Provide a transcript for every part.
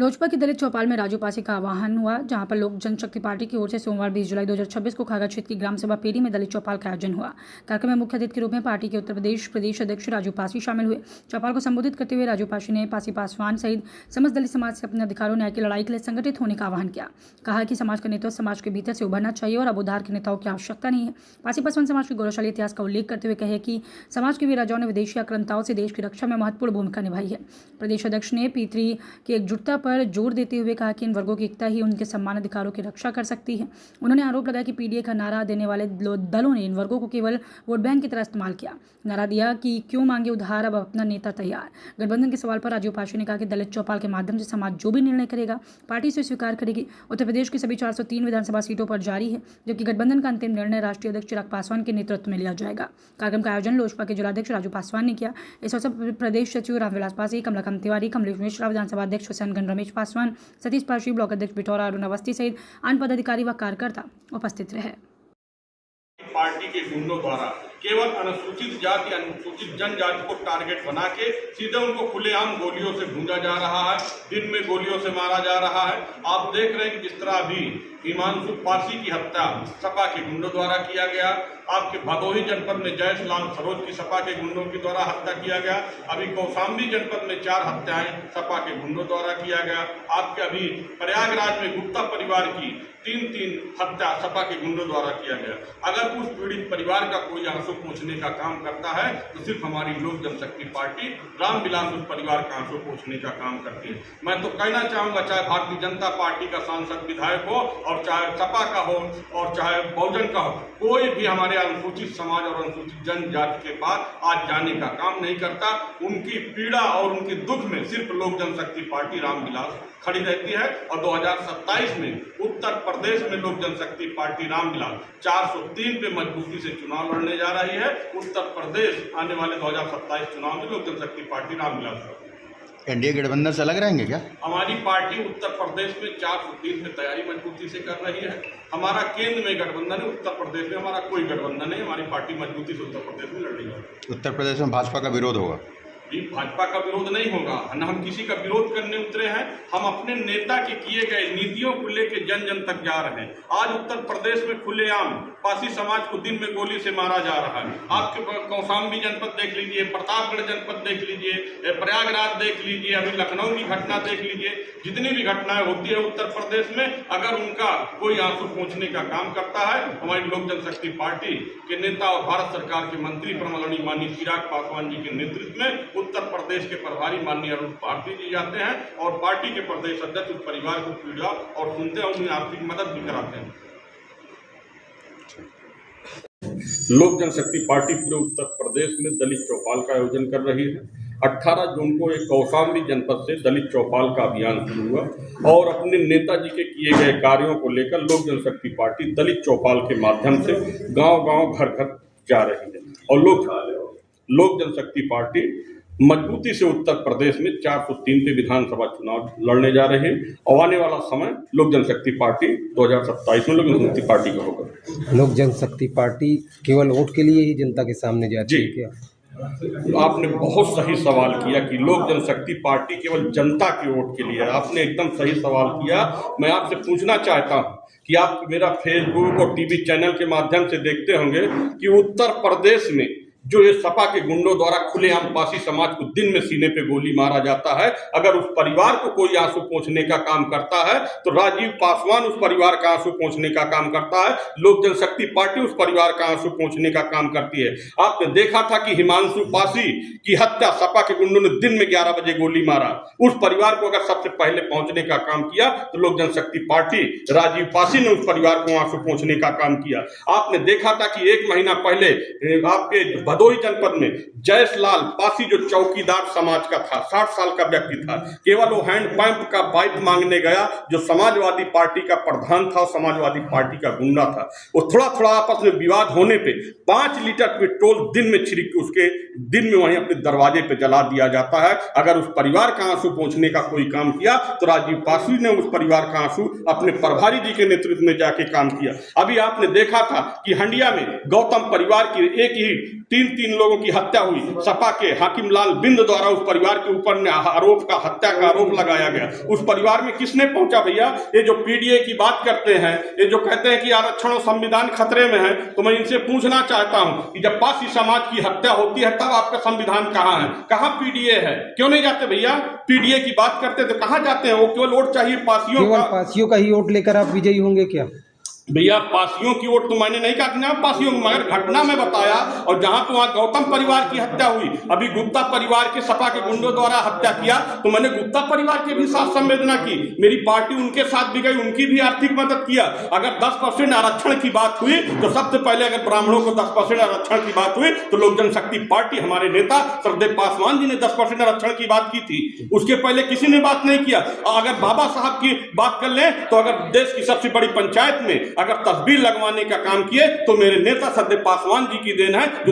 लोजपा की दलित चौपाल में राजू पासी का आह्वान हुआ, जहां पर लोक जनशक्ति पार्टी की ओर से सोमवार 20 जुलाई 2026 को खागा क्षेत्र की ग्राम सभा पेरी में दलित चौपाल का आयोजन हुआ। कार्यक्रम में मुख्य अतिथि के रूप में पार्टी के उत्तर प्रदेश अध्यक्ष राजू पासी शामिल हुए। चौपाल को संबोधित करते हुए राजू पासी ने पासी पासवान सहित समस्त दलित समाज से अपने अधिकारों न्याय की लड़ाई के लिए संगठित होने का आह्वान किया। कहा कि समाज का नेतृत्व समाज के भीतर से उभरना चाहिए और अब उधार के नेताओं की आवश्यकता नहीं है। पासी पासवान समाज के गौरवशाली इतिहास का उल्लेख करते हुए कहे कि समाज के वीर राजाओं ने विदेशी आक्रांताओं से देश की रक्षा में महत्वपूर्ण भूमिका निभाई है। प्रदेश अध्यक्ष ने P3 की एकजुटता पर जोर देते हुए कहा कि इन वर्गों की एकता ही उनके सम्मान अधिकारों की रक्षा कर सकती है। उन्होंने आरोप लगाया कि PDA का नारा देने वाले दलों ने इन वर्गों को केवल वोट बैंक की तरह इस्तेमाल किया। नारा दिया कि क्यों मांगे उधार, अब अपना नेता तैयार। गठबंधन के सवाल पर राजू पासी ने कहा कि दलित चौपाल के माध्यम से समाज जो भी निर्णय करेगा पार्टी से स्वीकार करेगी। उत्तर प्रदेश की सभी 403 विधानसभा सीटों पर जारी है, जबकि गठबंधन का अंतिम निर्णय राष्ट्रीय अध्यक्ष चिराग पासवान के नेतृत्व में लिया जाएगा। कार्यक्रम का आयोजन लोजपा के जिलाध्यक्ष राजू पासवान ने किया। इस अवसर पर प्रदेश सचिव रामविलास पासी, कमलाकांत तिवारी, कमलेश मिश्रा, विधानसभा अध्यक्ष हुसैनगंज रमेश पासवान, सतीश पाशी, ब्लॉक अध्यक्ष बिटौरा अरुण अवस्थी सहित अन्य पदाधिकारी व कार्यकर्ता उपस्थित रहे। पार्टी के गुंडों द्वारा केवल अनुसूचित जाति, अनुसूचित जनजाति को टारगेट बना के सीधे उनको खुलेआम गोलियों से भूंजा जा रहा है, दिन में गोलियों से मारा जा रहा है। आप देख रहे हैं कि जिस तरह अभी हिमांशु पासी की हत्या सपा के गुंडों द्वारा किया गया, आपके भदोही जनपद में जयेश लाल सरोज की सपा के गुंडों के द्वारा हत्या किया गया, अभी कौशाम्बी जनपद में 4 हत्याएं सपा के गुंडों द्वारा किया गया, आपके अभी प्रयागराज में गुप्ता परिवार की 3 हत्या सपा के गुंडों द्वारा किया गया। अगर उस पीड़ित परिवार का कोई आंसू पोंछने का काम करता है तो सिर्फ हमारी लोक जनशक्ति पार्टी रामविलास उस परिवार का आंसू पोंछने का काम करती है। मैं तो कहना चाहूंगा, चाहे भारतीय जनता पार्टी का सांसद विधायक हो और चाहे सपा का हो और चाहे बहुजन का हो, कोई भी हमारे अनुसूचित समाज और अनुसूचित जनजाति के पास आज जाने का काम नहीं करता। उनकी पीड़ा और उनके दुख में सिर्फ लोक जनशक्ति पार्टी रामविलास खड़ी रहती है। और 2027 में उत्तर प्रदेश में लोक जनशक्ति पार्टी रामविलास 403 पे मजबूती से चुनाव लड़ने जा रही है। उत्तर प्रदेश आने वाले 2027 चुनाव में लोक जनशक्ति पार्टी रामविलास एनडीए गठबंधन से अलग रहेंगे क्या? हमारी पार्टी उत्तर प्रदेश में 403 में तैयारी मजबूती से कर रही है। हमारा केंद्र में गठबंधन है, उत्तर प्रदेश में हमारा कोई गठबंधन नहीं। हमारी पार्टी मजबूती से उत्तर प्रदेश में लड़ रही है। उत्तर प्रदेश में भाजपा का विरोध होगा? जी, भाजपा का विरोध नहीं होगा, न हम किसी का विरोध करने उतरे हैं। हम अपने नेता के किए गए नीतियों को लेकर जन जन तक जा रहे हैं। आज उत्तर प्रदेश में खुलेआम पासी समाज को दिन में गोली से मारा जा रहा है। आपके कौशाम्बी जनपद देख लीजिए, प्रतापगढ़ जनपद देख लीजिए, प्रयागराज देख लीजिए, अभी लखनऊ की घटना देख लीजिए। जितनी भी घटनाएं होती है उत्तर प्रदेश में, अगर उनका कोई आंसू पोंछने का काम करता है, हमारी लोक जनशक्ति पार्टी के नेता और भारत सरकार के मंत्री प्रमाननीय माननीय चिराग पासवान जी के नेतृत्व में उत्तर प्रदेश के प्रभारी माननीय अरुण भारती जी जाते हैं और पार्टी के प्रदेश अध्यक्ष उस परिवार को पीड़ा और सुनते हैं, उन्हें आर्थिक मदद भी कराते हैं। लोक जनशक्ति पार्टी पूरे उत्तर प्रदेश में दलित चौपाल का आयोजन कर रही है। 18 जून को एक कौशाम्बी जनपद से दलित चौपाल का अभियान शुरू हुआ और अपने नेताजी के किए गए कार्यों को लेकर लोक जनशक्ति पार्टी दलित चौपाल के माध्यम से गांव-गांव, घर-घर जा रही है। और लोक जनशक्ति पार्टी मजबूती से उत्तर प्रदेश में 403 पे विधानसभा चुनाव लड़ने जा रहे हैं और आने वाला समय लोक जनशक्ति पार्टी 2027 में लोक जनशक्ति पार्टी का होगा। लोक जनशक्ति पार्टी केवल वोट के लिए ही जनता के सामने जाती है क्या? आपने बहुत सही सवाल किया कि लोक जनशक्ति पार्टी केवल जनता के वोट के लिए है। आपने एकदम सही सवाल किया। मैं आपसे पूछना चाहता हूं कि आप मेरा फेसबुक और टीवी चैनल के माध्यम से देखते होंगे कि उत्तर प्रदेश में जो ये सपा के गुंडों द्वारा खुलेआम पासी समाज को दिन में सीने पे गोली मारा जाता है, अगर उस परिवार को कोई आंसू पोंछने का काम करता है तो राजीव पासवान उस परिवार का आंसू पोंछने का काम करता है। लोक जनशक्ति पार्टी उस परिवार का आंसू पोंछने का काम करती है। आपने देखा था कि हिमांशु पासी की हत्या सपा के गुंडों ने दिन में 11 बजे गोली मारा। उस परिवार को अगर सबसे पहले पहुंचने का काम किया तो लोक जनशक्ति पार्टी राजीव पासी ने उस परिवार को आंसू पोंछने का काम किया। आपने देखा था कि 1 महीना पहले आपके भदोही जनपद में जयेश लाल पासी जो चौकीदार समाज का था, 60 साल का व्यक्ति था, केवल वो हैंड पंप का पाइप मांगने गया जो समाजवादी पार्टी का प्रधान था, समाजवादी पार्टी का गुंडा था। वो थोड़ा आपस में विवाद होने पे 5 लीटर पेट्रोल दिन में छिड़क के उसके दिन में वहीं अपने दरवाजे पे जला दिया जाता है। अगर उस परिवार का आंसू पोंछने का कोई काम किया तो राजीव पासी ने उस परिवार का आंसू अपने प्रभारी जी के नेतृत्व में जाके काम किया। अभी आपने देखा था कि हंडिया में गौतम परिवार की एक ही तीन लोगों की हत्या हुई। सपा के हाकिम लाल बिंद द्वारा उस परिवार के ऊपर हत्या का आरोप लगाया गया। उस परिवार में किसने पहुंचा भैया? ये जो पीडीए की बात करते हैं, ये जो कहते हैं कि आरक्षण और संविधान खतरे में है, तो मैं इनसे पूछना चाहता हूं कि जब पासी समाज की हत्या होती है तब आपका संविधान कहां है? कहां पीडीए है? क्यों नहीं जाते भैया? पीडीए की बात करते तो कहां जाते हैं? वो केवल वोट चाहिए पासियों केवल का। पासियों का ही वोट लेकर आप विजयी होंगे क्या? भैया पासियों की वोट तो मैंने नहीं कहा कि ना पासियों की, मगर घटना में बताया। और जहां तो वहां गौतम परिवार की हत्या हुई, अभी गुप्ता परिवार के सपा के गुंडों द्वारा हत्या किया, तो मैंने गुप्ता परिवार के भी साथ संवेदना की। मेरी पार्टी उनके साथ भी गई, उनकी भी आर्थिक मदद किया। अगर 10% आरक्षण की बात हुई तो सबसे पहले अगर ब्राह्मणों को 10% आरक्षण की बात हुई तो लोक जनशक्ति पार्टी, हमारे नेता सरदेव पासवान जी ने 10% आरक्षण की बात की थी। उसके पहले किसी ने बात नहीं किया। अगर बाबा साहब की बात कर लें तो अगर देश की सबसे बड़ी पंचायत में अगर तस्वीर लगवाने का काम किए तो मेरे नेता सरदेव पासवान जी की देन है। जो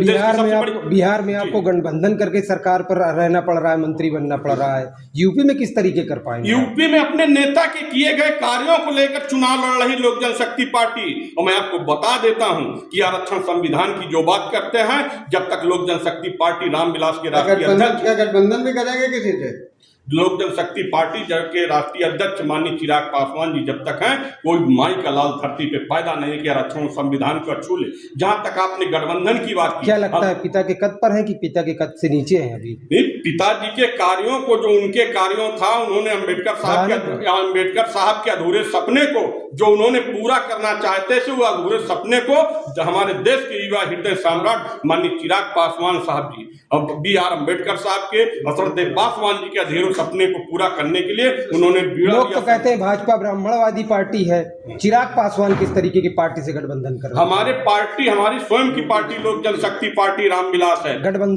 बिहार में आपको गठबंधन करके सरकार पर रहना पड़ रहा है, मंत्री बनना पड़ रहा है। यूपी में किस तरीके कर पाएंगे? यूपी में अपने नेता के किए गए कार्यों को लेकर चुनाव लड़ रही लोक जनशक्ति पार्टी। और मैं आपको बता देता हूं कि आरक्षण संविधान की जो बात करते हैं, जब तक लोक जनशक्ति पार्टी रामविलास के राष्ट्रीय अध्यक्ष गठबंधन भी करेंगे किसी से? लोक जनशक्ति पार्टी के राष्ट्रीय अध्यक्ष माननीय चिराग पासवान जी जब तक हैं, कोई माई का लाल धरती पे पैदा नहीं किया आरक्षण संविधान को छू ले। जहां तक आपने गठबंधन की बात की, क्या लगता है पिता के कद पर है कि पिता के कद से नीचे हैं अभी? पिताजी के कार्यों को, जो उनके कार्यों था, उन्होंने अंबेडकर साहब के अधूरे सपने को जो उन्होंने पूरा करना चाहते थे, वो अधूरे सपने को हमारे देश के युवा हृदय सम्राट माननीय चिराग पासवान साहब जी और BR अम्बेडकर साहब के सरदेव पासवान जी के अधूरे सपने को पूरा करने के लिए उन्होंने। लोग तो कहते हैं भाजपा ब्राह्मणवादी पार्टी है, चिराग पासवान किस तरीके की पार्टी से गठबंधन कर रहे हैं? हमारी स्वयं की पार्टी लोक जनशक्ति पार्टी रामविलास है। गठबंधन